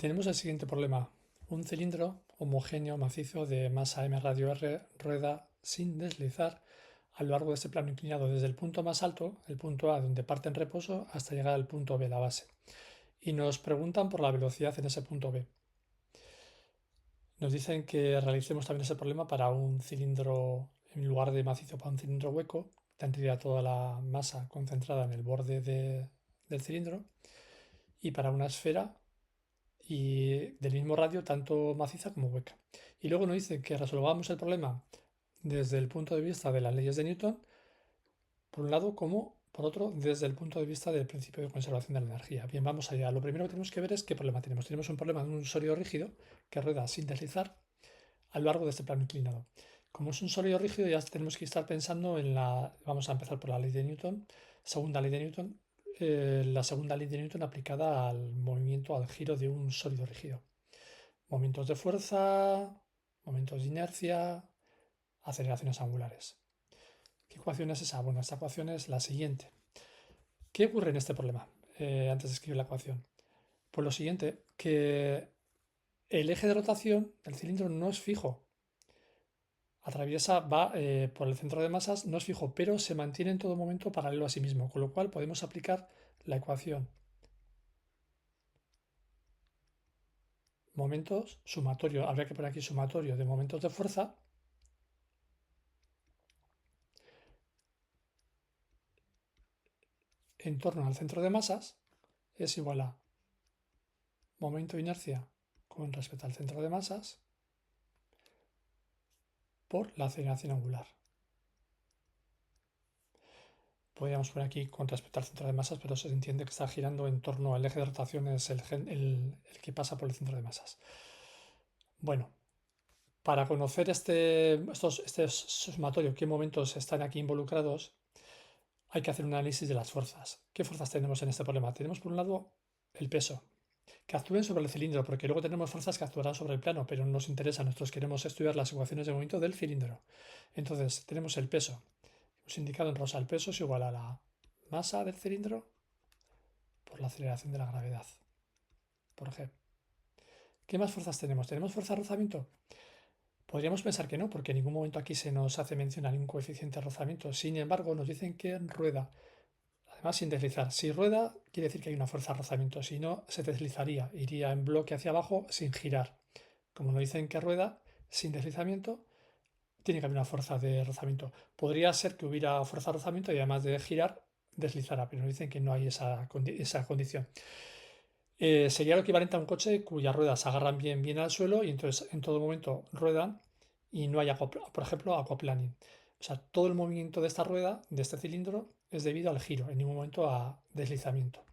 Tenemos el siguiente problema. Un cilindro homogéneo macizo de masa m radio r rueda sin deslizar a lo largo de este plano inclinado desde el punto más alto, el punto A, donde parte en reposo, hasta llegar al punto B, la base. Y nos preguntan por la velocidad en ese punto B. Nos dicen que realicemos también ese problema para un cilindro, en lugar de macizo, para un cilindro hueco. Tendría toda la masa concentrada en el borde del cilindro. Y para una esfera y del mismo radio, tanto maciza como hueca. Y luego nos dice que resolvamos el problema desde el punto de vista de las leyes de Newton, por un lado, como por otro, desde el punto de vista del principio de conservación de la energía. Bien, vamos allá. Lo primero que tenemos que ver es qué problema tenemos. Tenemos un problema de un sólido rígido que rueda sin deslizar a lo largo de este plano inclinado. Como es un sólido rígido, ya tenemos que estar pensando en la... Vamos a empezar por la ley de Newton, segunda ley de Newton, la segunda ley de Newton aplicada al movimiento, al giro de un sólido rígido. Momentos de fuerza, momentos de inercia, aceleraciones angulares. ¿Qué ecuación es esa? Bueno, esta ecuación es la siguiente. ¿Qué ocurre en este problema? Antes de escribir la ecuación. Pues lo siguiente, que el eje de rotación del cilindro no es fijo. Va por el centro de masas, no es fijo, pero se mantiene en todo momento paralelo a sí mismo, con lo cual podemos aplicar la ecuación momentos, sumatorio, habría que poner aquí sumatorio de momentos de fuerza, en torno al centro de masas, es igual a momento de inercia con respecto al centro de masas por la aceleración angular. Podríamos poner aquí con respecto al centro de masas, pero se entiende que está girando en torno al eje de rotación, es el que pasa por el centro de masas. Bueno, para conocer este sumatorio, qué momentos están aquí involucrados, hay que hacer un análisis de las fuerzas. ¿Qué fuerzas tenemos en este problema? Tenemos por un lado el peso, que actúen sobre el cilindro, porque luego tenemos fuerzas que actuarán sobre el plano, pero no nos interesa, nosotros queremos estudiar las ecuaciones de movimiento del cilindro. Entonces, tenemos el peso, hemos indicado en rosa, el peso es igual a la masa del cilindro por la aceleración de la gravedad, por G. ¿Qué más fuerzas tenemos? ¿Tenemos fuerza de rozamiento? Podríamos pensar que no, porque en ningún momento aquí se nos hace mención a ningún coeficiente de rozamiento. Sin embargo, nos dicen que rueda, además sin deslizar. Si rueda, quiere decir que hay una fuerza de rozamiento. Si no, se deslizaría, iría en bloque hacia abajo sin girar. Como nos dicen que rueda sin deslizamiento, tiene que haber una fuerza de rozamiento. Podría ser que hubiera fuerza de rozamiento y además de girar, deslizara, pero nos dicen que no hay esa condición. Sería lo equivalente a un coche cuyas ruedas se agarran bien al suelo y entonces en todo momento ruedan y no hay, por ejemplo, aquaplaning. O sea, todo el movimiento de esta rueda, de este cilindro, es debido al giro, en ningún momento a deslizamiento.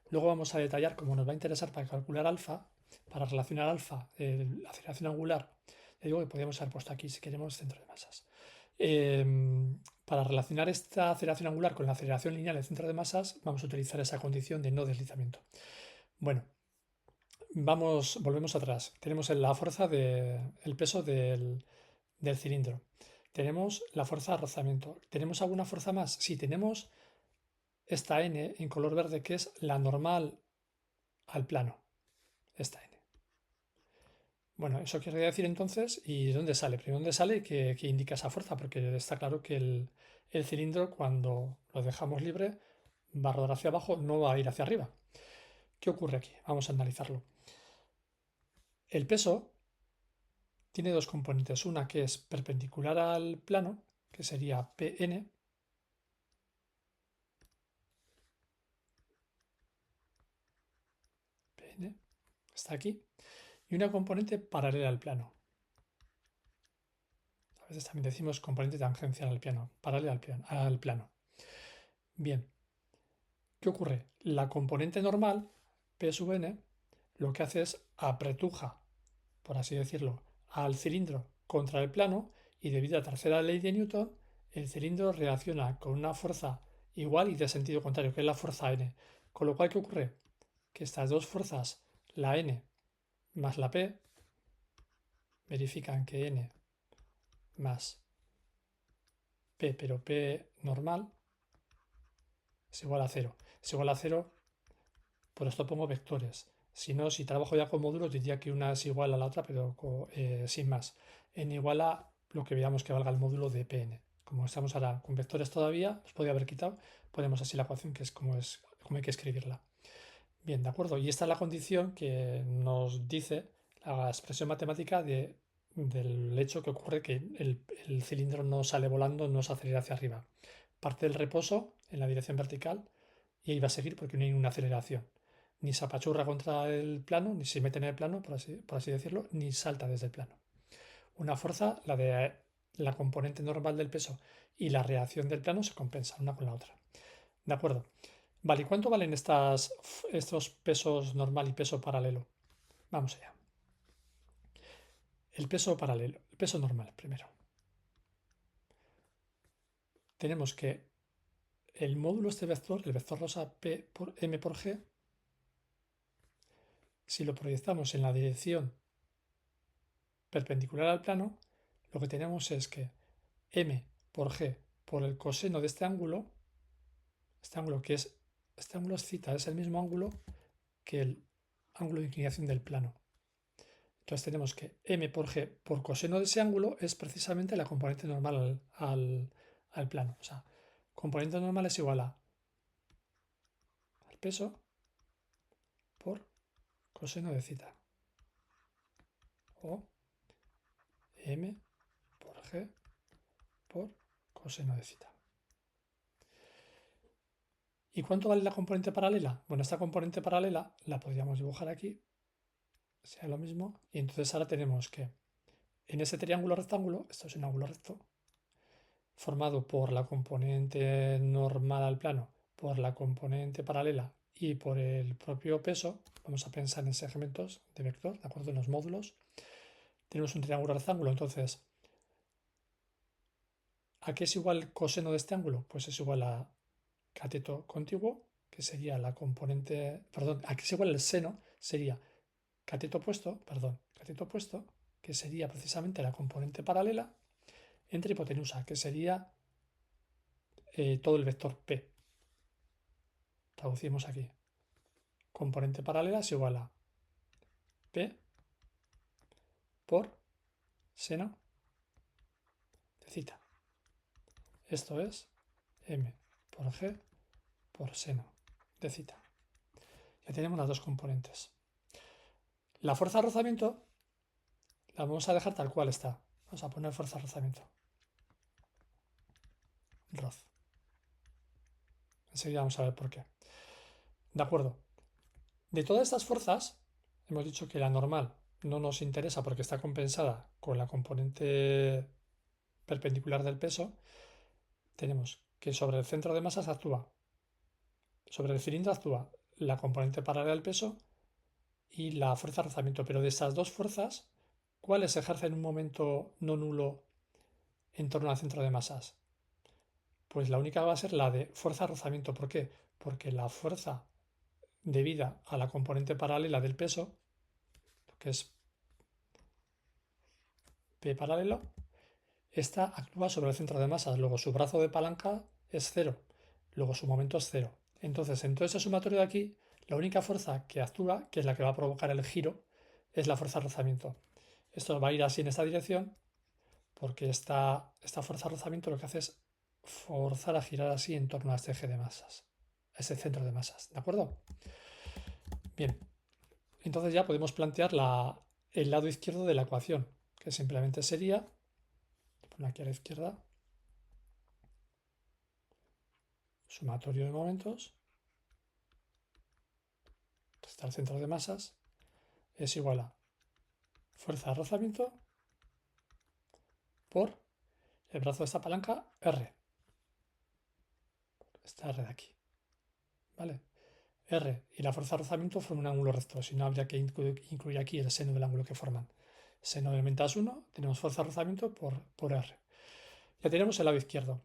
Luego vamos a detallar, como nos va a interesar para calcular alfa, para relacionar alfa, la aceleración angular. Ya digo que podríamos haber puesto aquí, si queremos, centro de masas. Para relacionar esta aceleración angular con la aceleración lineal del centro de masas, vamos a utilizar esa condición de no deslizamiento. Bueno, volvemos atrás. Tenemos la fuerza el peso del cilindro. Tenemos la fuerza de rozamiento. ¿Tenemos alguna fuerza más? Sí, tenemos esta N en color verde, que es la normal al plano. Esta N. Bueno, eso quiere decir entonces, ¿y de dónde sale? Primero, ¿dónde sale que indica esa fuerza? Porque está claro que el cilindro, cuando lo dejamos libre, va a rodar hacia abajo, no va a ir hacia arriba. ¿Qué ocurre aquí? Vamos a analizarlo. El peso tiene dos componentes. Una que es perpendicular al plano, que sería Pn, Pn, está aquí, y una componente paralela al plano. A veces también decimos componente tangencial al plano, paralela al plano. Bien, ¿qué ocurre? La componente normal, P sub n, lo que hace es apretuja, por así decirlo, al cilindro contra el plano y debido a la tercera ley de Newton, el cilindro reacciona con una fuerza igual y de sentido contrario, que es la fuerza N. Con lo cual, ¿qué ocurre? Que estas dos fuerzas, la N más la P, verifican que N más P, pero P normal, es igual a cero. Es igual a cero, por esto pongo vectores. Si no, si trabajo ya con módulos, diría que una es igual a la otra, pero sin más. N igual a lo que veamos que valga el módulo de Pn. Como estamos ahora con vectores todavía, los podría haber quitado, ponemos así la ecuación, que es como hay que escribirla. Bien, de acuerdo. Y esta es la condición que nos dice la expresión matemática del hecho que ocurre que el cilindro no sale volando, no se acelera hacia arriba. Parte del reposo en la dirección vertical y ahí va a seguir porque no hay una aceleración. Ni se apachurra contra el plano, ni se mete en el plano, por así decirlo, ni salta desde el plano. Una fuerza, la de la componente normal del peso y la reacción del plano se compensan una con la otra. ¿De acuerdo? Vale, ¿y cuánto valen estos pesos normal y peso paralelo? Vamos allá. El peso paralelo, el peso normal primero. Tenemos que el módulo este vector, el vector rosa P por M por G, si lo proyectamos en la dirección perpendicular al plano, lo que tenemos es que M por G por el coseno de este ángulo que es, este ángulo es θ, es el mismo ángulo que el ángulo de inclinación del plano. Entonces tenemos que M por G por coseno de ese ángulo es precisamente la componente normal al plano. O sea, componente normal es igual al peso por coseno de θ. O M por G por coseno de θ. ¿Y cuánto vale la componente paralela? Bueno, esta componente paralela la podríamos dibujar aquí, sea lo mismo, y entonces ahora tenemos que en ese triángulo rectángulo, esto es un ángulo recto, formado por la componente normal al plano, por la componente paralela y por el propio peso, vamos a pensar en segmentos de vector, ¿de acuerdo? En los módulos. Tenemos un triángulo rectángulo, entonces, ¿a qué es igual el coseno de este ángulo? Pues es igual a cateto contiguo, que sería la componente, perdón, ¿a qué es igual el seno? Sería cateto opuesto, que sería precisamente la componente paralela, entre hipotenusa, que sería todo el vector P. Traducimos aquí. Componente paralela es igual a P por seno de θ. Esto es M por G por seno de θ. Ya tenemos las dos componentes. La fuerza de rozamiento la vamos a dejar tal cual está. Vamos a poner fuerza de rozamiento. Roz. Enseguida vamos a ver por qué. De acuerdo. De todas estas fuerzas, hemos dicho que la normal no nos interesa porque está compensada con la componente perpendicular del peso. Tenemos que sobre el centro de masas sobre el cilindro actúa la componente paralela del peso y la fuerza de rozamiento. Pero de estas dos fuerzas, ¿cuáles ejercen un momento no nulo en torno al centro de masas? Pues la única va a ser la de fuerza de rozamiento. ¿Por qué? Porque la fuerza debida a la componente paralela del peso, que es P paralelo, esta actúa sobre el centro de masas. Luego su brazo de palanca es cero. Luego su momento es cero. Entonces, en todo ese sumatorio de aquí, la única fuerza que actúa, que es la que va a provocar el giro, es la fuerza de rozamiento. Esto va a ir así en esta dirección, porque esta fuerza de rozamiento lo que hace es forzar a girar así en torno a este eje de masas, a ese centro de masas. ¿De acuerdo? Bien, entonces ya podemos plantear el lado izquierdo de la ecuación, que simplemente sería, poner aquí a la izquierda, sumatorio de momentos, restar el centro de masas, es igual a fuerza de rozamiento por el brazo de esta palanca R. Esta R de aquí. ¿Vale? R y la fuerza de rozamiento forman un ángulo recto, si no habría que incluir aquí el seno del ángulo que forman. Seno de elementas 1, tenemos fuerza de rozamiento por R. Ya tenemos el lado izquierdo.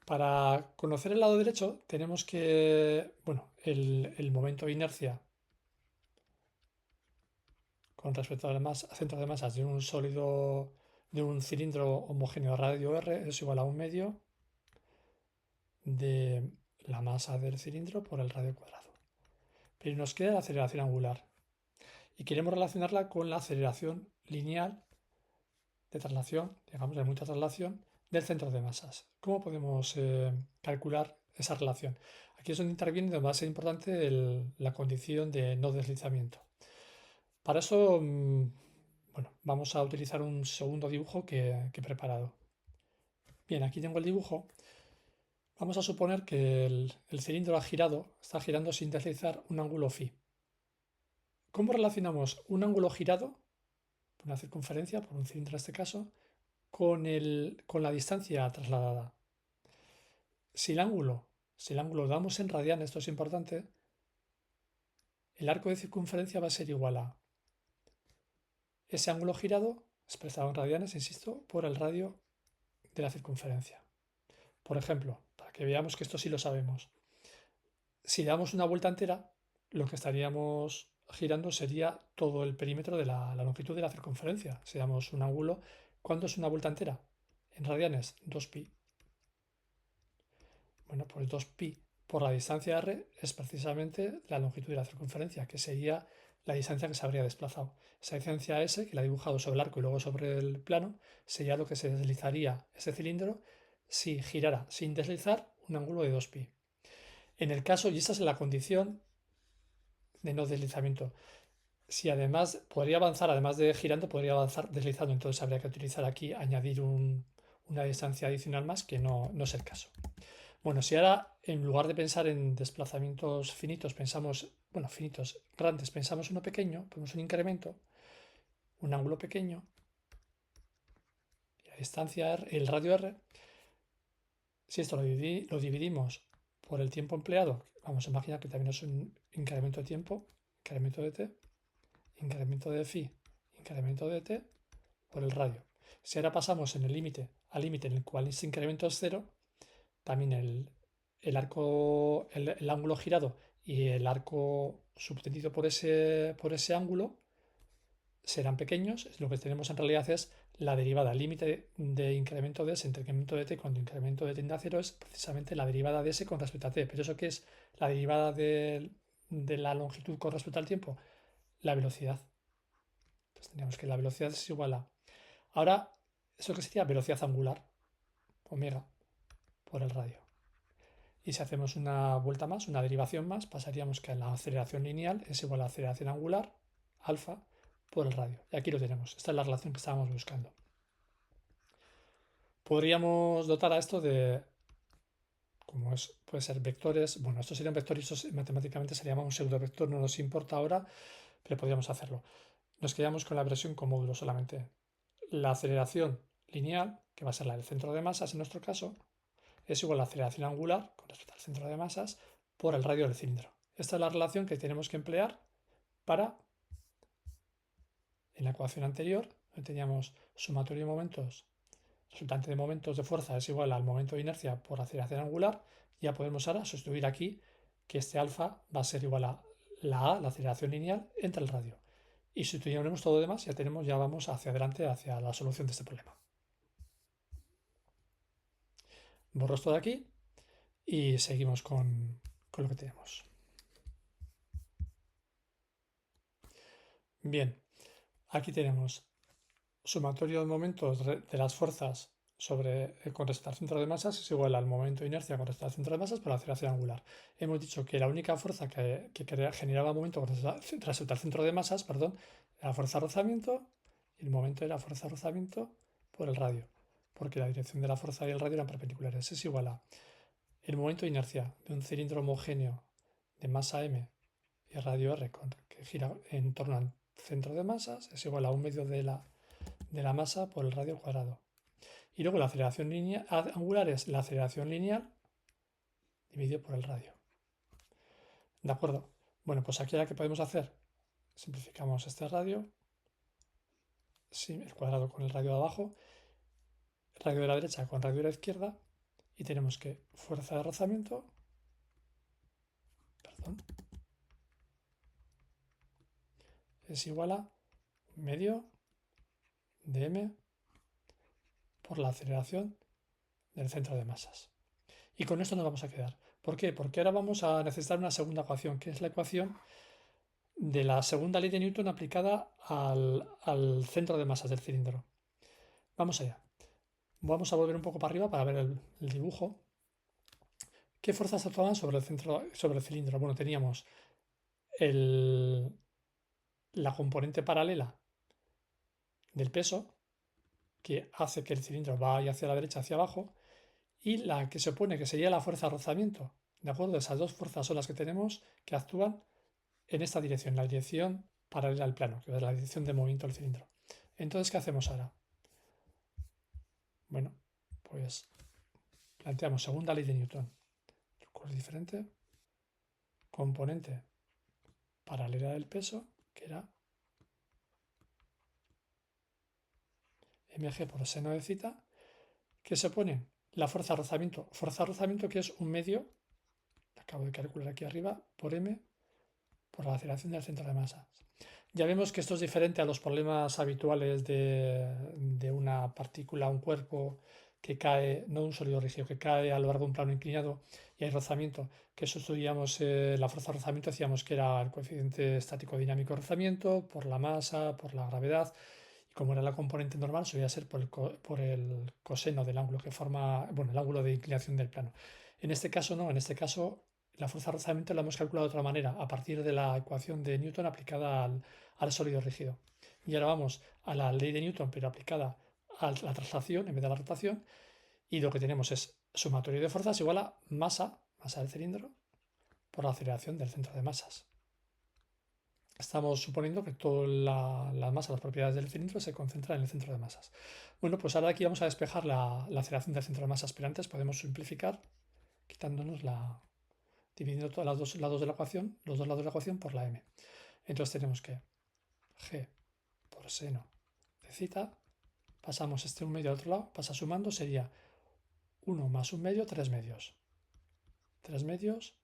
Para conocer el lado derecho tenemos que, bueno, el momento de inercia con respecto al centro de masas de un sólido, de un cilindro homogéneo radio R es igual a 1/2 de la masa del cilindro por el radio cuadrado. pero nos queda la aceleración angular y queremos relacionarla con la aceleración lineal de traslación, digamos de mucha traslación, del centro de masas. ¿Cómo podemos calcular esa relación? Aquí es donde interviene, donde va a ser importante la condición de no deslizamiento. Para eso, bueno, vamos a utilizar un segundo dibujo que he preparado. Bien, aquí tengo el dibujo. Vamos a suponer que el cilindro está girando sin deslizar un ángulo phi. ¿Cómo relacionamos un ángulo girado, por una circunferencia, por un cilindro en este caso, con la distancia trasladada? Si el ángulo lo damos en radianes, esto es importante, el arco de circunferencia va a ser igual a ese ángulo girado, expresado en radianes, insisto, por el radio de la circunferencia. Por ejemplo, para que veamos que esto sí lo sabemos, si damos una vuelta entera, lo que estaríamos girando sería todo el perímetro de la longitud de la circunferencia. Si damos un ángulo, ¿cuánto es una vuelta entera? En radianes, 2pi. Bueno, pues 2pi por la distancia r es precisamente la longitud de la circunferencia, que sería la distancia que se habría desplazado. Esa distancia s, que la he dibujado sobre el arco y luego sobre el plano, sería lo que se deslizaría ese cilindro si girara sin deslizar un ángulo de 2pi. En el caso, y esta es la condición de no deslizamiento, si además podría avanzar, además de girando, podría avanzar deslizando, entonces habría que utilizar aquí, añadir una distancia adicional más, que no es el caso. Bueno, si ahora en lugar de pensar en desplazamientos finitos, pensamos, bueno, finitos grandes, pensamos uno pequeño, ponemos un incremento, un ángulo pequeño, la distancia r, el radio r, si esto lo dividimos por el tiempo empleado, vamos a imaginar que también es un incremento de tiempo, incremento de t, incremento de phi, incremento de t por el radio. Si ahora pasamos en el límite al límite en el cual ese incremento es cero, también el arco, el ángulo girado y el arco subtendido por ese ángulo serán pequeños. Lo que tenemos en realidad es la derivada, el límite de incremento de s entre incremento de t cuando incremento de tiende a cero es precisamente la derivada de s con respecto a t. ¿Pero eso qué es? La derivada de la longitud con respecto al tiempo, la velocidad. Entonces tendríamos que la velocidad es igual a... Ahora, ¿eso qué sería? Velocidad angular, omega, por el radio. Y si hacemos una vuelta más, una derivación más, pasaríamos que la aceleración lineal es igual a la aceleración angular, alfa, por el radio. Y aquí lo tenemos. Esta es la relación que estábamos buscando. Podríamos dotar a esto de, como puede ser vectores, bueno, estos serían vectores, estos matemáticamente se llama un pseudovector, no nos importa ahora, pero podríamos hacerlo. Nos quedamos con la versión con módulo solamente. La aceleración lineal, que va a ser la del centro de masas en nuestro caso, es igual a la aceleración angular con respecto al centro de masas por el radio del cilindro. Esta es la relación que tenemos que emplear para, en la ecuación anterior, donde teníamos sumatorio de momentos, resultante de momentos de fuerza es igual al momento de inercia por aceleración angular. Ya podemos ahora sustituir aquí que este alfa va a ser igual a la aceleración lineal entre el radio. Y si sustituimos todo lo demás, ya vamos hacia adelante, hacia la solución de este problema. Borro esto de aquí y seguimos con lo que tenemos. Bien, aquí tenemos sumatorio de momentos de las fuerzas con respecto al centro de masas es igual al momento de inercia con respecto al centro de masas por la aceleración angular. Hemos dicho que la única fuerza que generaba momento con respecto al centro de masas, perdón, era la fuerza de rozamiento, y el momento era la fuerza de rozamiento por el radio, porque la dirección de la fuerza y el radio eran perpendiculares. Es igual a el momento de inercia de un cilindro homogéneo de masa m y radio r que gira en torno al centro de masas es igual a un medio de la masa por el radio al cuadrado. Y luego la aceleración angular es la aceleración lineal dividido por el radio. ¿De acuerdo? Bueno, pues aquí ahora que podemos hacer, simplificamos este radio, el cuadrado con el radio de abajo, radio de la derecha con radio de la izquierda, y tenemos que fuerza de rozamiento, perdón, es igual a medio de m por la aceleración del centro de masas. Y con esto nos vamos a quedar. ¿Por qué? Porque ahora vamos a necesitar una segunda ecuación, que es la ecuación de la segunda ley de Newton aplicada al centro de masas del cilindro. Vamos allá. Vamos a volver un poco para arriba para ver el dibujo. ¿Qué fuerzas actuaban sobre el centro, sobre el cilindro? Bueno, teníamos la componente paralela del peso, que hace que el cilindro vaya hacia la derecha, hacia abajo, y la que se opone, que sería la fuerza de rozamiento. ¿De acuerdo? Esas dos fuerzas son las que tenemos que actúan en esta dirección, la dirección paralela al plano, que es la dirección de movimiento del cilindro. Entonces, ¿qué hacemos ahora? Bueno, pues planteamos segunda ley de Newton. Color diferente. Componente paralela del peso, que era mg por seno de θ, que se pone la fuerza de rozamiento. Fuerza de rozamiento que es un medio, acabo de calcular aquí arriba, por m por la aceleración del centro de masas. Ya vemos que esto es diferente a los problemas habituales de una partícula, un cuerpo que cae, no un sólido rígido, que cae a lo largo de un plano inclinado y hay rozamiento, que eso estudiamos, la fuerza de rozamiento decíamos que era el coeficiente estático dinámico de rozamiento por la masa, por la gravedad, y como era la componente normal, solía ser por el coseno del ángulo que forma, bueno, el ángulo de inclinación del plano. En este caso no, en este caso la fuerza de rozamiento la hemos calculado de otra manera, a partir de la ecuación de Newton aplicada al sólido rígido. Y ahora vamos a la ley de Newton, pero aplicada a la traslación en vez de la rotación. Y lo que tenemos es sumatorio de fuerzas igual a masa del cilindro, por la aceleración del centro de masas. Estamos suponiendo que toda la masa, las propiedades del cilindro se concentran en el centro de masas. Bueno, pues ahora aquí vamos a despejar la aceleración del centro de masas, pero antes podemos simplificar quitándonos dividiendo todos los dos lados de la ecuación, por la m. Entonces tenemos que g por seno de θ, pasamos un medio al otro lado, pasa sumando, sería 1 más 1 medio, 3 medios. 3 medios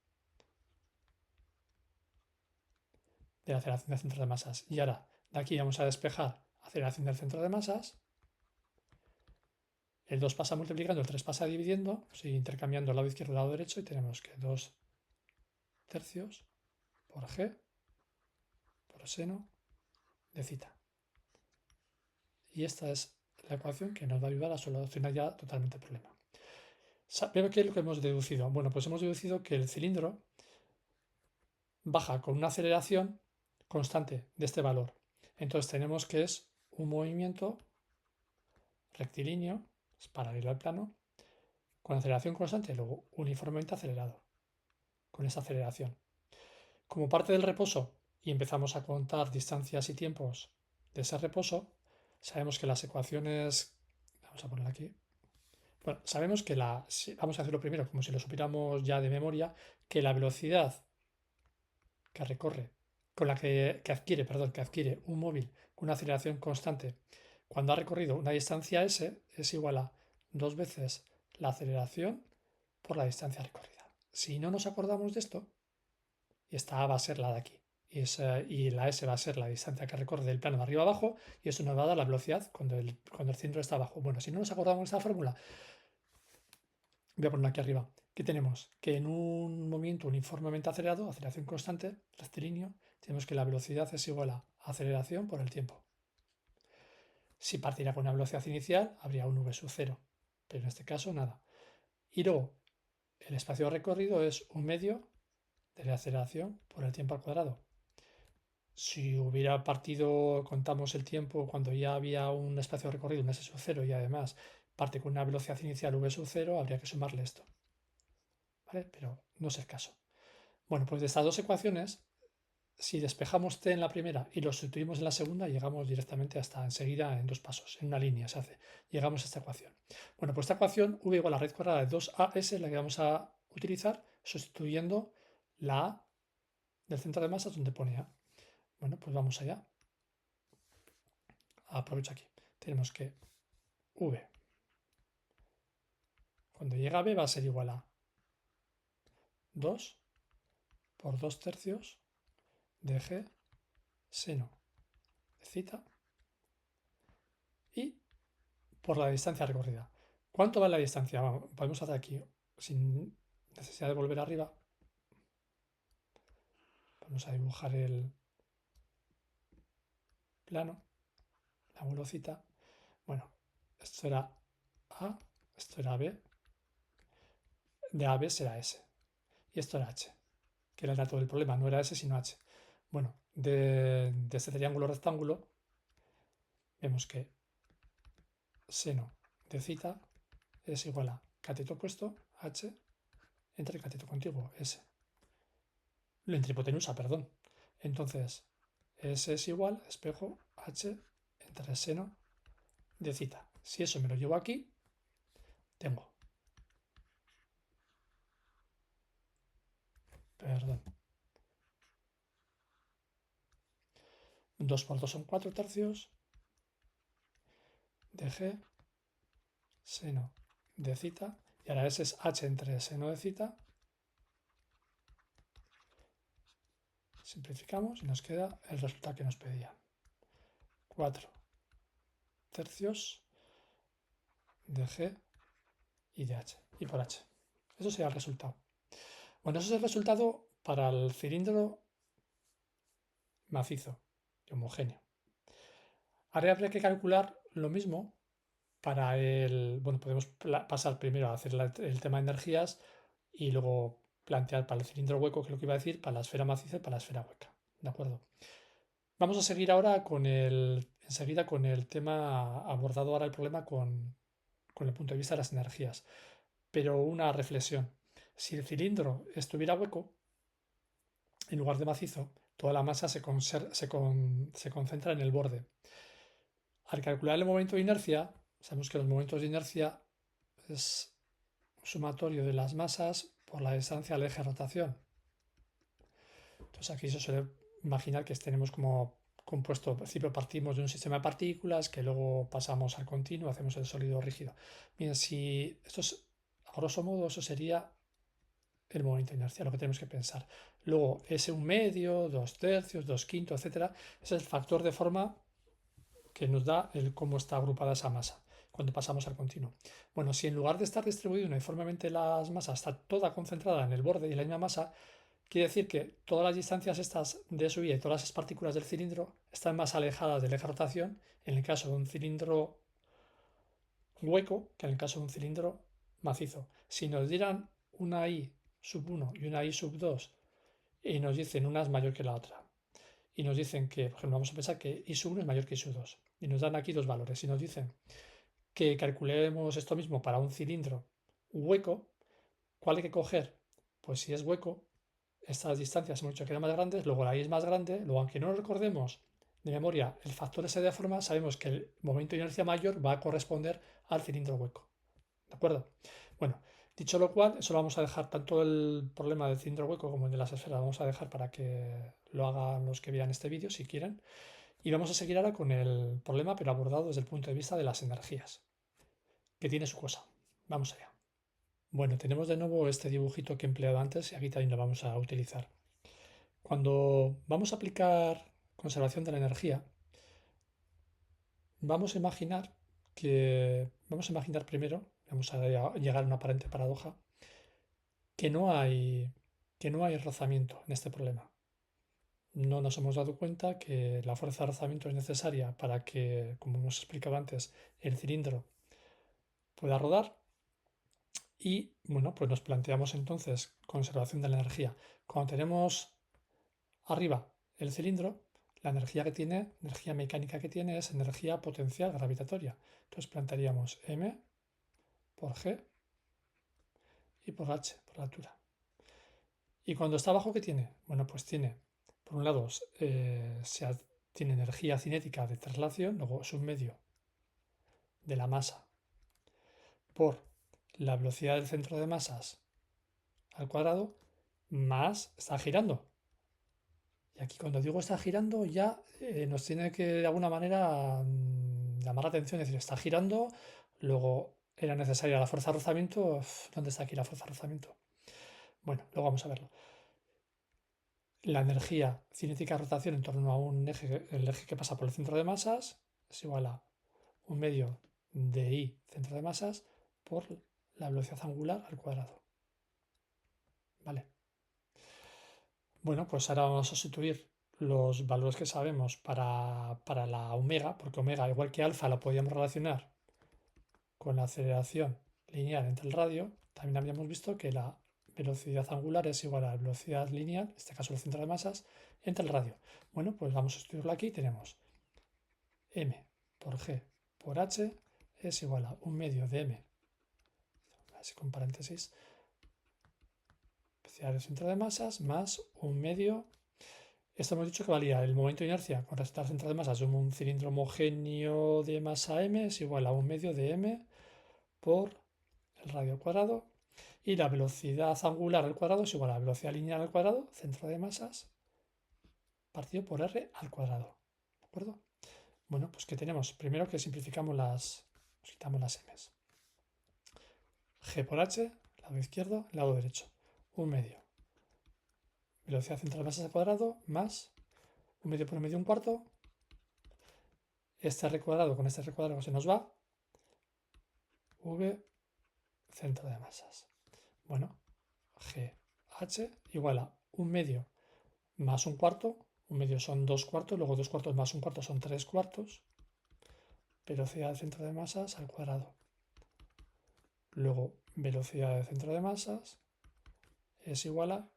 de la aceleración del centro de masas. Y ahora, de aquí vamos a despejar aceleración del centro de masas. El 2 pasa multiplicando, el 3 pasa dividiendo, sigue intercambiando el lado izquierdo y el lado derecho y tenemos que 2 tercios por g por seno de θ. Y esta es la ecuación que nos va a ayudar a solucionar ya totalmente el problema. ¿Pero qué es lo que hemos deducido? Bueno, pues hemos deducido que el cilindro baja con una aceleración constante de este valor. Entonces tenemos que es un movimiento rectilíneo, es paralelo al plano, con aceleración constante, luego uniformemente acelerado, con esa aceleración. Como parte del reposo, y empezamos a contar distancias y tiempos de ese reposo, sabemos que las ecuaciones, vamos a ponerla aquí, bueno, sabemos que vamos a hacerlo primero como si lo supiéramos ya de memoria, que la velocidad que recorre, que adquiere un móvil con una aceleración constante cuando ha recorrido una distancia s es igual a 2 veces la aceleración por la distancia recorrida. Si no nos acordamos de esto, y esta a va a ser la de aquí, y la s va a ser la distancia que recorre del plano de arriba a abajo, y eso nos va a dar la velocidad cuando el centro está abajo. Bueno, si no nos acordamos de esta fórmula, voy a poner aquí arriba. ¿Qué tenemos? Que en un movimiento uniformemente acelerado, aceleración constante, rectilíneo, tenemos que la velocidad es igual a aceleración por el tiempo. Si partiera con una velocidad inicial, habría un v sub 0, pero en este caso nada. Y luego, el espacio recorrido es un medio de la aceleración por el tiempo al cuadrado. Si hubiera partido, contamos el tiempo cuando ya había un espacio recorrido, un s sub 0, y además parte con una velocidad inicial v sub 0, habría que sumarle esto. ¿Vale? Pero no es el caso. Bueno, pues de estas dos ecuaciones, si despejamos t en la primera y lo sustituimos en la segunda, llegamos directamente hasta enseguida en dos pasos, en una línea se hace. Llegamos a esta ecuación. Bueno, pues esta ecuación v igual a la raíz cuadrada de 2as es la que vamos a utilizar sustituyendo la a del centro de masas donde pone a. Bueno, pues vamos allá. Aprovecho aquí. Tenemos que v cuando llega a b va a ser igual a 2 por 2 tercios de g seno de θ y por la distancia recorrida. ¿Cuánto va la distancia? Podemos hacer aquí sin necesidad de volver arriba, vamos a dibujar el plano, la velocita. Bueno, esto era A, esto era B, de A a B será S, y esto era H, que era el dato del problema, no era S sino H. Bueno, de este triángulo rectángulo vemos que seno de θ es igual a cateto opuesto, H, entre cateto contiguo, S. Entre hipotenusa, perdón. Entonces, S es igual, espejo, H entre seno de θ. Si eso me lo llevo aquí, tengo, perdón, 2 por 2 son 4 tercios de G seno de θ, y ahora ese es H entre seno de θ. Simplificamos y nos queda el resultado que nos pedían. 4 tercios de G y de H, y por H. Eso sería el resultado. Bueno, eso es el resultado para el cilindro macizo y homogéneo. Ahora habría que calcular lo mismo para el... Bueno, podemos pasar primero a hacer el tema de energías y luego plantear para el cilindro hueco, que es lo que iba a decir, para la esfera maciza y para la esfera hueca. ¿De acuerdo? Vamos a seguir ahora enseguida con el tema abordado ahora el problema con el punto de vista de las energías. Pero una reflexión. Si el cilindro estuviera hueco, en lugar de macizo, toda la masa se concentra en el borde. Al calcular el momento de inercia, sabemos que los momentos de inercia es un sumatorio de las masas por la distancia al eje de rotación. Entonces aquí se suele imaginar que tenemos como compuesto, al principio partimos de un sistema de partículas que luego pasamos al continuo, hacemos el sólido rígido. Bien, si esto es, a grosso modo, eso sería el momento de inercia, lo que tenemos que pensar. Luego, S1/2, 2/3, 2/5, etcétera, es el factor de forma que nos da el cómo está agrupada esa masa cuando pasamos al continuo. Bueno, si en lugar de estar distribuido uniformemente las masas está toda concentrada en el borde y la misma masa, quiere decir que todas las distancias estas de subida y todas las partículas del cilindro están más alejadas del eje de rotación en el caso de un cilindro hueco que en el caso de un cilindro macizo. Si nos dieran una I sub 1 y una I sub 2 y nos dicen una es mayor que la otra y nos dicen que, por ejemplo, vamos a pensar que I sub 1 es mayor que I sub 2 y nos dan aquí dos valores y nos dicen que calculemos esto mismo para un cilindro hueco, ¿cuál hay que coger? Pues si es hueco, estas distancias hemos dicho que eran más grandes, luego la I es más grande, luego aunque no nos recordemos de memoria el factor ese de forma, sabemos que el momento de inercia mayor va a corresponder al cilindro hueco. ¿De acuerdo? Bueno, dicho lo cual, eso lo vamos a dejar, tanto el problema del cilindro hueco como el de las esferas, vamos a dejar para que lo hagan los que vean este vídeo si quieren. Y vamos a seguir ahora con el problema, pero abordado desde el punto de vista de las energías, que tiene su cosa. Vamos allá. Bueno, tenemos de nuevo este dibujito que he empleado antes y aquí también lo vamos a utilizar. Cuando vamos a aplicar conservación de la energía, vamos a imaginar primero, vamos a llegar a una aparente paradoja, que no hay rozamiento en este problema. No nos hemos dado cuenta que la fuerza de rozamiento es necesaria para que, como hemos explicado antes, el cilindro pueda rodar. Y bueno, pues nos planteamos entonces conservación de la energía. Cuando tenemos arriba el cilindro, la energía que tiene, energía mecánica que tiene, es energía potencial gravitatoria. Entonces plantearíamos m por g y por h, por la altura. Y cuando está abajo, ¿qué tiene? Bueno, pues tiene, por un lado, tiene energía cinética de traslación, luego es un medio de la masa por la velocidad del centro de masas al cuadrado, más está girando. Y aquí cuando digo está girando ya nos tiene que de alguna manera llamar la atención, es decir, está girando, luego era necesaria la fuerza de rozamiento. ¿Dónde está aquí la fuerza de rozamiento? Bueno, luego vamos a verlo. La energía cinética de rotación en torno a un eje, el eje que pasa por el centro de masas, es igual a un medio de I centro de masas por la velocidad angular al cuadrado. Bueno, pues ahora vamos a sustituir los valores que sabemos para la omega, porque omega, igual que alfa, la podíamos relacionar con la aceleración lineal entre el radio. También habíamos visto que la velocidad angular es igual a la velocidad lineal, en este caso el centro de masas, entre el radio. Bueno, pues vamos a sustituirlo aquí. Tenemos m por g por h es igual a un medio de m, así con paréntesis, velocidad del centro de masas, más un medio. Esto hemos dicho que valía el momento de inercia con respecto al centro de masas de un cilindro homogéneo de masa m es igual a un medio de m por el radio al cuadrado, y la velocidad angular al cuadrado es igual a la velocidad lineal al cuadrado, centro de masas, partido por r al cuadrado. ¿De acuerdo? Bueno, pues ¿qué tenemos? Primero que simplificamos quitamos las m's. G por h, lado izquierdo, lado derecho. Un medio. Velocidad central de masas al cuadrado más un medio por un medio un cuarto. Este r cuadrado con este r cuadrado se nos va. V centro de masas. Bueno, GH igual a un medio más un cuarto. Un medio son dos cuartos, luego dos cuartos más un cuarto son tres cuartos. Velocidad del centro de masas al cuadrado. Luego, velocidad del centro de masas es igual a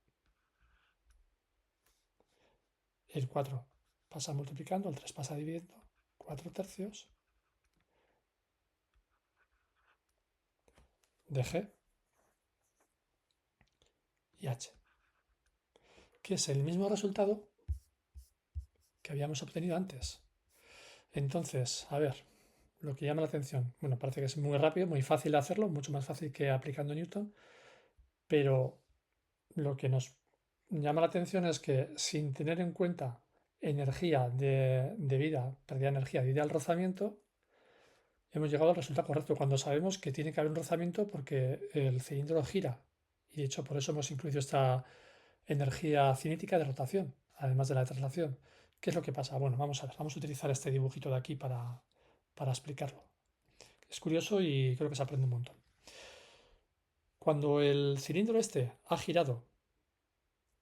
el 4 pasa multiplicando, el 3 pasa dividiendo, 4 tercios de G y H, que es el mismo resultado que habíamos obtenido antes. Entonces, a ver, lo que llama la atención, bueno, parece que es muy rápido, muy fácil de hacerlo, mucho más fácil que aplicando Newton, pero lo que nos llama la atención es que sin tener en cuenta energía de vida, pérdida de energía debido al rozamiento, hemos llegado al resultado correcto cuando sabemos que tiene que haber un rozamiento porque el cilindro gira. Y de hecho por eso hemos incluido esta energía cinética de rotación, además de la de traslación. ¿Qué es lo que pasa? Bueno, vamos a ver, vamos a utilizar este dibujito de aquí para explicarlo. Es curioso y creo que se aprende un montón. Cuando el cilindro este ha girado,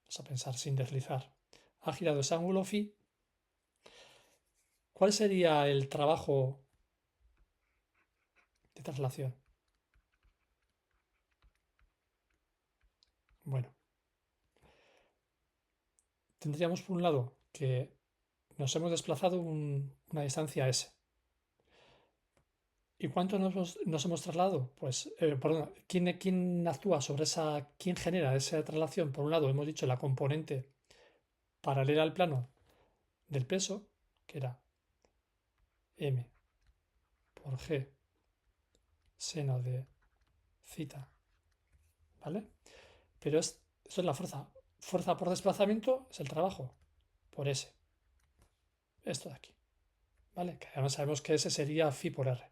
vamos a pensar sin deslizar, ha girado ese ángulo phi, ¿cuál sería el trabajo de traslación? Bueno, tendríamos por un lado que nos hemos desplazado una distancia s. ¿Y cuánto nos hemos trasladado? Pues, perdón, ¿quién actúa sobre quién genera esa traslación? Por un lado, hemos dicho la componente paralela al plano del peso, que era m por g seno de cita, ¿vale? Pero eso es la fuerza. Fuerza por desplazamiento es el trabajo por s. Esto de aquí, ¿vale? Que además sabemos que ese sería phi por r.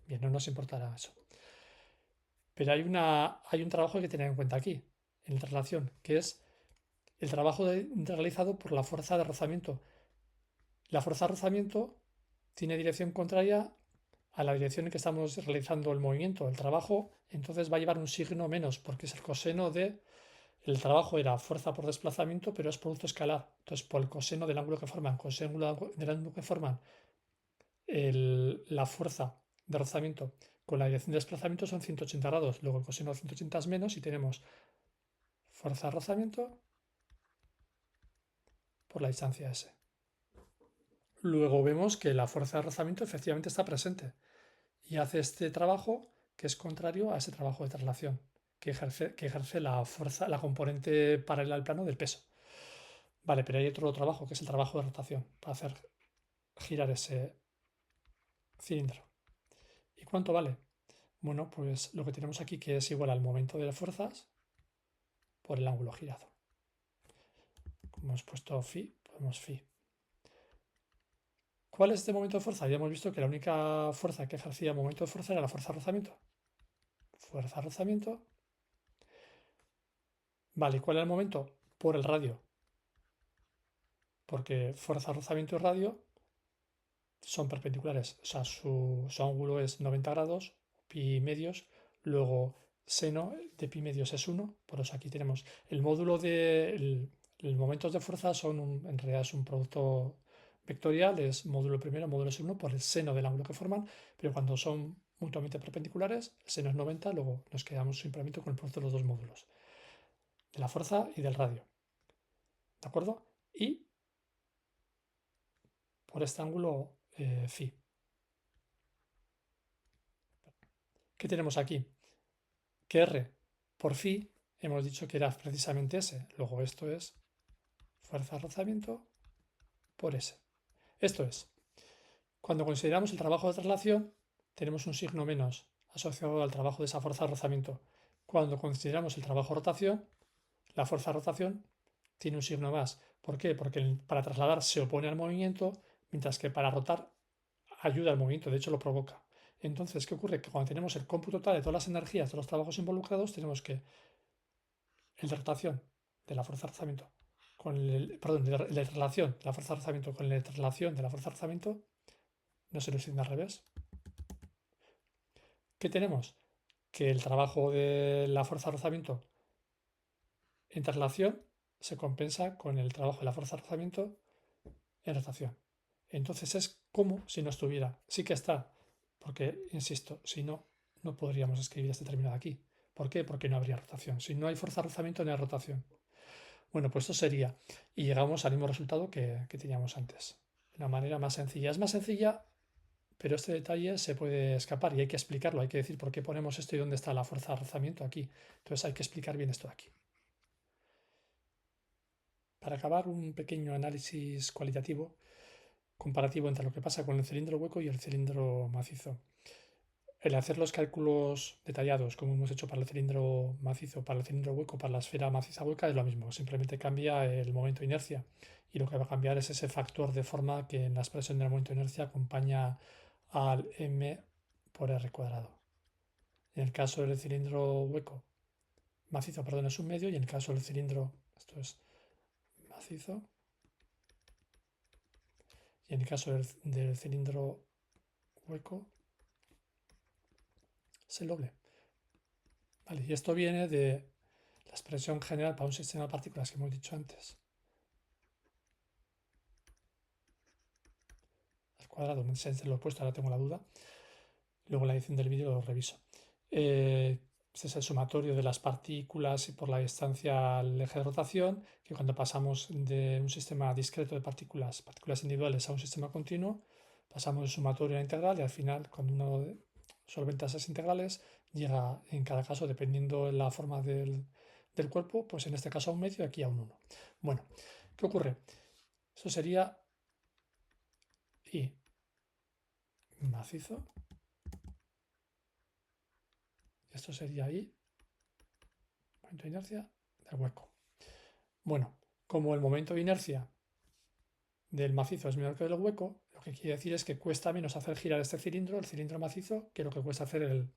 Bien, no nos importará eso. Pero hay un trabajo que hay que tener en cuenta aquí, en la traslación, que es el trabajo realizado por la fuerza de rozamiento. La fuerza de rozamiento tiene dirección contraria a la dirección en que estamos realizando el movimiento, el trabajo, entonces va a llevar un signo menos, porque es el coseno de. El trabajo era fuerza por desplazamiento, pero es producto escalar. Entonces, por el coseno del ángulo que forman, coseno del ángulo que forman la fuerza de rozamiento con la dirección de desplazamiento son 180 grados. Luego el coseno de 180 es menos y tenemos fuerza de rozamiento por la distancia s. Luego vemos que la fuerza de rozamiento efectivamente está presente y hace este trabajo que es contrario a ese trabajo de traslación que ejerce la fuerza, la componente paralela al plano del peso. Vale, pero hay otro trabajo que es el trabajo de rotación para hacer girar ese cilindro. ¿Y cuánto vale? Bueno, pues lo que tenemos aquí que es igual al momento de las fuerzas por el ángulo girado. Como hemos puesto phi, ponemos phi. ¿Cuál es este momento de fuerza? Ya hemos visto que la única fuerza que ejercía momento de fuerza era la fuerza de rozamiento. Fuerza de rozamiento. Vale, ¿y cuál era el momento? Por el radio. Porque fuerza de rozamiento y radio son perpendiculares. O sea, su ángulo es 90 grados, pi medios. Luego, seno de pi medios es 1. Por eso aquí tenemos el módulo de Los momentos de fuerza son en realidad es un producto vectorial, es módulo primero, módulo segundo, por el seno del ángulo que forman, pero cuando son mutuamente perpendiculares, el seno es 90, luego nos quedamos simplemente con el producto de los dos módulos, de la fuerza y del radio. ¿De acuerdo? Y por este ángulo phi. ¿Qué tenemos aquí? Que R por phi hemos dicho que era precisamente S. Luego esto es fuerza de rozamiento por S. Esto es, cuando consideramos el trabajo de traslación, tenemos un signo menos asociado al trabajo de esa fuerza de rozamiento. Cuando consideramos el trabajo de rotación, la fuerza de rotación tiene un signo más. ¿Por qué? Porque para trasladar se opone al movimiento, mientras que para rotar ayuda al movimiento, de hecho lo provoca. Entonces, ¿qué ocurre? Que cuando tenemos el cómputo total de todas las energías de los trabajos involucrados, tenemos que el de rotación de la fuerza de rozamiento con perdón, el de traslación de la fuerza de rozamiento con el de traslación de la fuerza de rozamiento no se nos al revés. ¿Qué tenemos? Que el trabajo de la fuerza de rozamiento en traslación se compensa con el trabajo de la fuerza de rozamiento en rotación. Entonces es como si no estuviera. Sí que está, porque, insisto, si no, no podríamos escribir este término de aquí. ¿Por qué? Porque no habría rotación. Si no hay fuerza de rozamiento, no hay rotación. Bueno, pues esto sería. Y llegamos al mismo resultado que teníamos antes. De una manera más sencilla. Es más sencilla, pero este detalle se puede escapar y hay que explicarlo. Hay que decir por qué ponemos esto y dónde está la fuerza de rozamiento aquí. Entonces hay que explicar bien esto de aquí. Para acabar, un pequeño análisis cualitativo comparativo entre lo que pasa con el cilindro hueco y el cilindro macizo. El hacer los cálculos detallados, como hemos hecho para el cilindro macizo, para el cilindro hueco, para la esfera maciza hueca, es lo mismo, simplemente cambia el momento de inercia. Y lo que va a cambiar es ese factor de forma que en la expresión del momento de inercia acompaña al m por r cuadrado. En el caso del cilindro hueco, macizo, perdón, es un medio, y en el caso del cilindro, esto es macizo, y en el caso del cilindro hueco, es el doble. Vale, y esto viene de la expresión general para un sistema de partículas que hemos dicho antes. Al cuadrado, lo he puesto, ahora tengo la duda. Luego en la edición del vídeo lo reviso. Este es el sumatorio de las partículas y por la distancia al eje de rotación, que cuando pasamos de un sistema discreto de partículas individuales a un sistema continuo, pasamos el sumatorio a la integral y al final, cuando uno solventa esas integrales, llega en cada caso, dependiendo de la forma del cuerpo, pues en este caso a un medio y aquí a un 1. Bueno, ¿qué ocurre? Eso sería I macizo. Esto sería I, momento de inercia del hueco. Bueno, como el momento de inercia del macizo es menor que el del hueco, lo que quiere decir es que cuesta menos hacer girar este cilindro, el cilindro macizo, que lo que cuesta hacer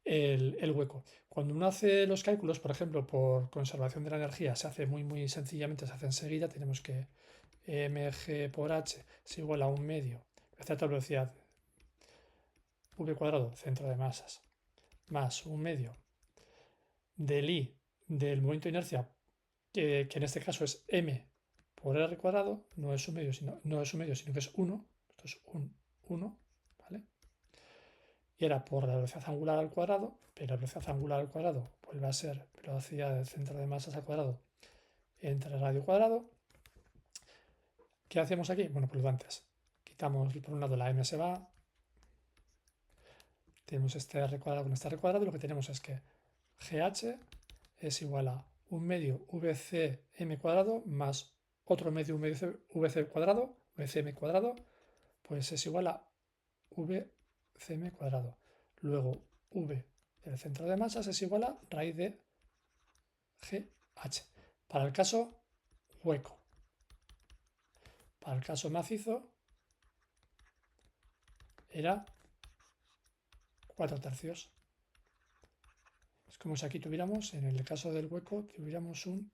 el hueco. Cuando uno hace los cálculos, por ejemplo, por conservación de la energía, se hace muy sencillamente, se hace enseguida, tenemos que mg por h es igual a un medio, a cierta velocidad, v cuadrado, centro de masas, más un medio del I del momento de inercia, que en este caso es m por r cuadrado, no es un medio, sino que es 1, esto es un 1, ¿vale? Y era por la velocidad angular al cuadrado, pero la velocidad angular al cuadrado vuelve a ser velocidad del centro de masas al cuadrado entre radio cuadrado. ¿Qué hacemos aquí? Bueno, pues lo antes. Quitamos por un lado la m se va, tenemos este r cuadrado con este r cuadrado, y lo que tenemos es que gh es igual a un medio vcm cuadrado más otro medio vc cuadrado, vcm cuadrado, pues es igual a vcm cuadrado. Luego v del centro de masas es igual a raíz de gh. Para el caso hueco. Para el caso macizo era 4/3. Es como si aquí tuviéramos, en el caso del hueco, tuviéramos un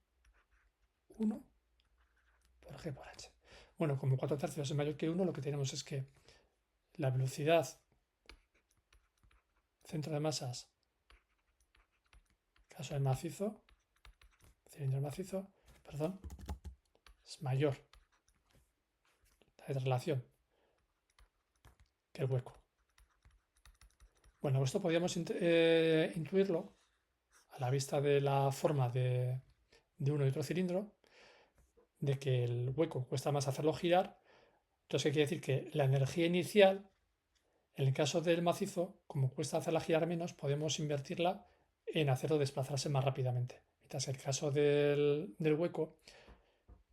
1 por g por h. Bueno, como 4/3 es mayor que 1, lo que tenemos es que la velocidad centro de masas, caso del macizo, cilindro macizo, perdón, es mayor la relación que el hueco. Bueno, esto podríamos intuirlo a la vista de la forma de uno y otro cilindro, de que el hueco cuesta más hacerlo girar. Entonces, ¿qué quiere decir? Que la energía inicial, en el caso del macizo, como cuesta hacerla girar menos, podemos invertirla en hacerlo desplazarse más rápidamente. Mientras en el caso del hueco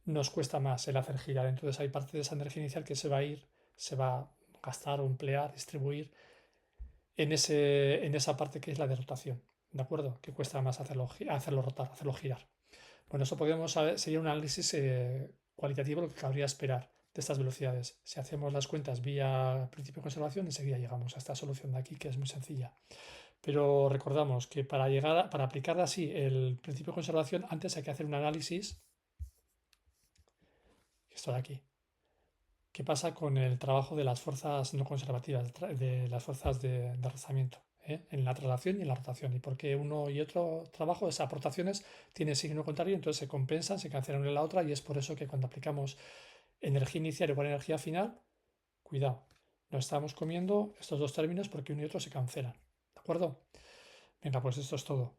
nos cuesta más el hacer girar. Entonces hay parte de esa energía inicial que se va a ir, se va a gastar o emplear, distribuir en esa parte que es la de rotación. ¿De acuerdo? Que cuesta más hacerlo rotar, hacerlo girar. Bueno, eso sería un análisis cualitativo lo que cabría esperar de estas velocidades. Si hacemos las cuentas vía principio de conservación, enseguida llegamos a esta solución de aquí, que es muy sencilla. Pero recordamos que para aplicar así el principio de conservación, antes hay que hacer un análisis, esto de aquí. ¿Qué pasa con el trabajo de las fuerzas no conservativas, de las fuerzas de rozamiento? En la traslación y en la rotación? Y por qué uno y otro trabajo, esas aportaciones, tienen signo contrario, entonces se compensan, se cancelan una en la otra, y es por eso que cuando aplicamos energía inicial igual a energía final, cuidado, nos estamos comiendo estos dos términos porque uno y otro se cancelan. ¿De acuerdo? Venga, pues esto es todo.